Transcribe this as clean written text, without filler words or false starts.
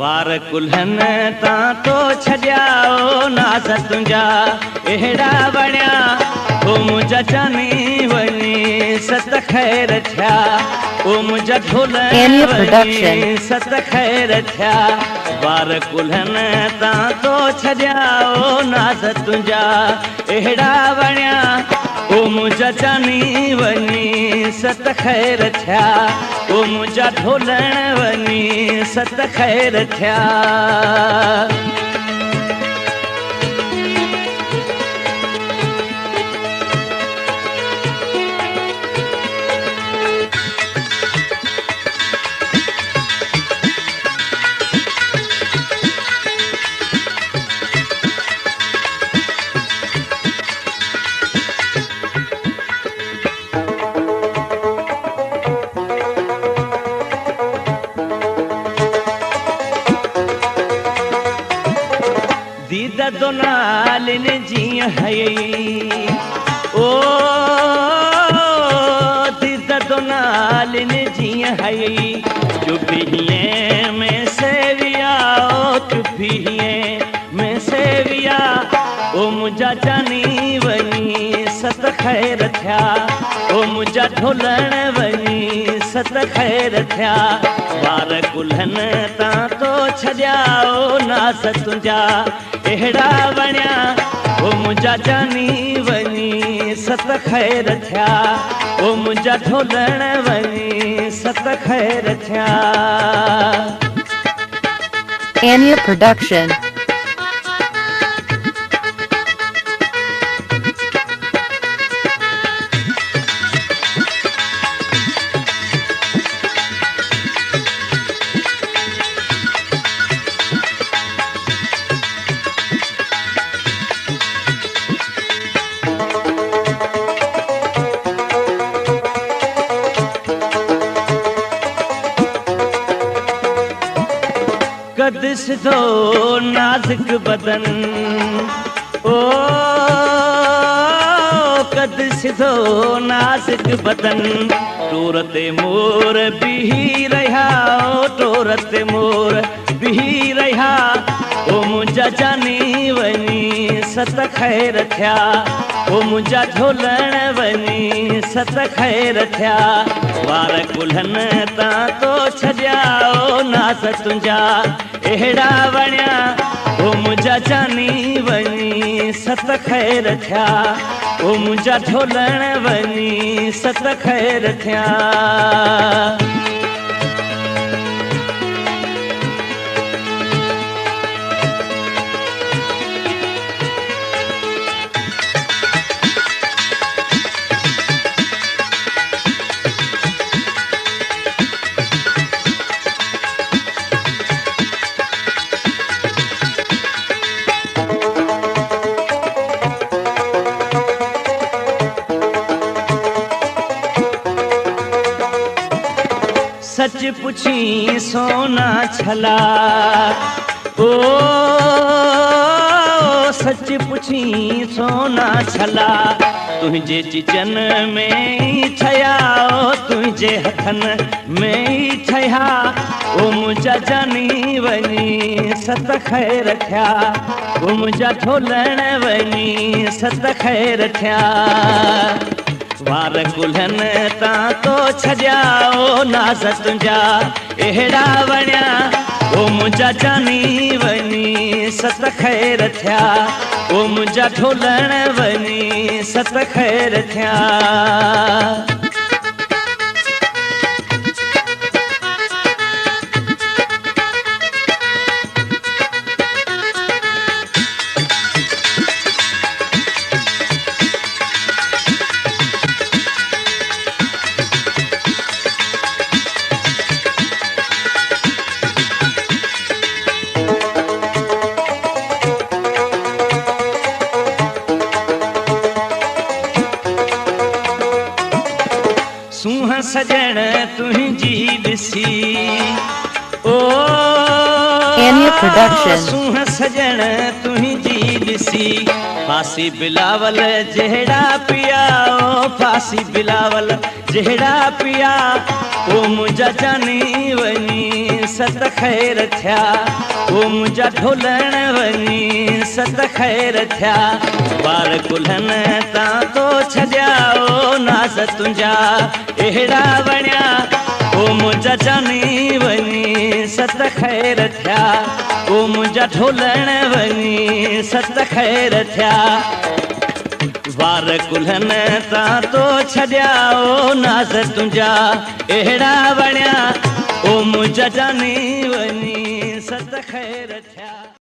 वार कुल्हन तां तो छॾिया ओ नाज़ तुंहिंजा अहिड़ा वणिया ओ मुंहिंजा जानी वञी सत ख़ैर थिया ओ मुंहिंजा ढोलण वञी सत ख़ैर थिया वार कुल्हन तां तो छॾिया ओ नाज़ तुंहिंजा अहिड़ा वणिया ओ मुंहिंजा जानी वञी सत ख़ैर थिया ओ मुंहिंजा ढोलण वञी सत ख़ैर थिया दीद दोनालिन जीअं हयई ओ दीद दोनालिन जीअं हयई चुभिए में सेविया ओ चुभिए में सेविया ओ मुंहिंजा जानी वञी सत ख़ैर थिया ओ मुंहिंजा ढोलण वञी सत ख़ैर थिया वार कुल्हन तां तो छॾिया ओ नाज़ तुंहिंजा अहिड़ा वणिया ओ मुंहिंजा जानी वञी सत ख़ैर थिया ओ मुंहिंजा ढोलण वञी सत ख़ैर थिया Anya Production. कद सिधो नाज़ुक बदन ओ कद सिधो नाज़ुक बदन टोर ते मोर बिही रहिया ओ टोर ते मोर बिही रहिया ओ मुंहिंजा जानी वञी सत ख़ैर थिया ओ मुंहिंजा ढोलण वञी सत ख़ैर थिया वार कुल्हन तां तो छॾिया ओ नाज़ तुंहिंजा अहिड़ा वणिया ओ मुंहिंजा जानी वञी सत ख़ैर थिया ओ मुंहिंजा ढोलण वञी सत ख़ैर थिया सच पुछी सोना छला ओ सच पुछी सोना छला तुंहिंजे चिचन में ई ठहिया ओ तुंहिंजे हथनि में ई ठहिया ओ मुंहिंजा जानी वञी सत ख़ैर थिया ओ मुंहिंजा ढोलण वञी सत ख़ैर थिया वार कुल्हन तां तो छॾिया ओ नाज़ तुंहिंजा अहिड़ा वणिया ओ मुंहिंजा जानी वञी सत ख़ैर थिया ओ मुंहिंजा ढोलण वञी सत ख़ैर थिया सूंह सजण तुंहिंजी ॾिसी ओ Anya Production. सूंह सजण तुंहिंजी ॾिसी फांसी बिलावल जहिड़ा पिया ओ फांसी बिलावल जहिड़ा पिया ओ मुंहिंजा जानी वञी सत ख़ैर थिया ओ मुंहिंजा ढोलण वञी सत ख़ैर थिया ॿार कुल्हनि तां तो छॾिया ओ नाज़ तुंहिंजा अहिड़ा वणिया ओ मुंहिंजा जानी वञी सत ख़ैर थिया ओ मुंहिंजा ढोलण वञी सत ख़ैर थिया वार कुल्हनि तां तो छॾिया ओ नाज़ तुंहिंजा अहिड़ा वणिया ओ मुंहिंजा जानी वञी सत ख़ैर थिया।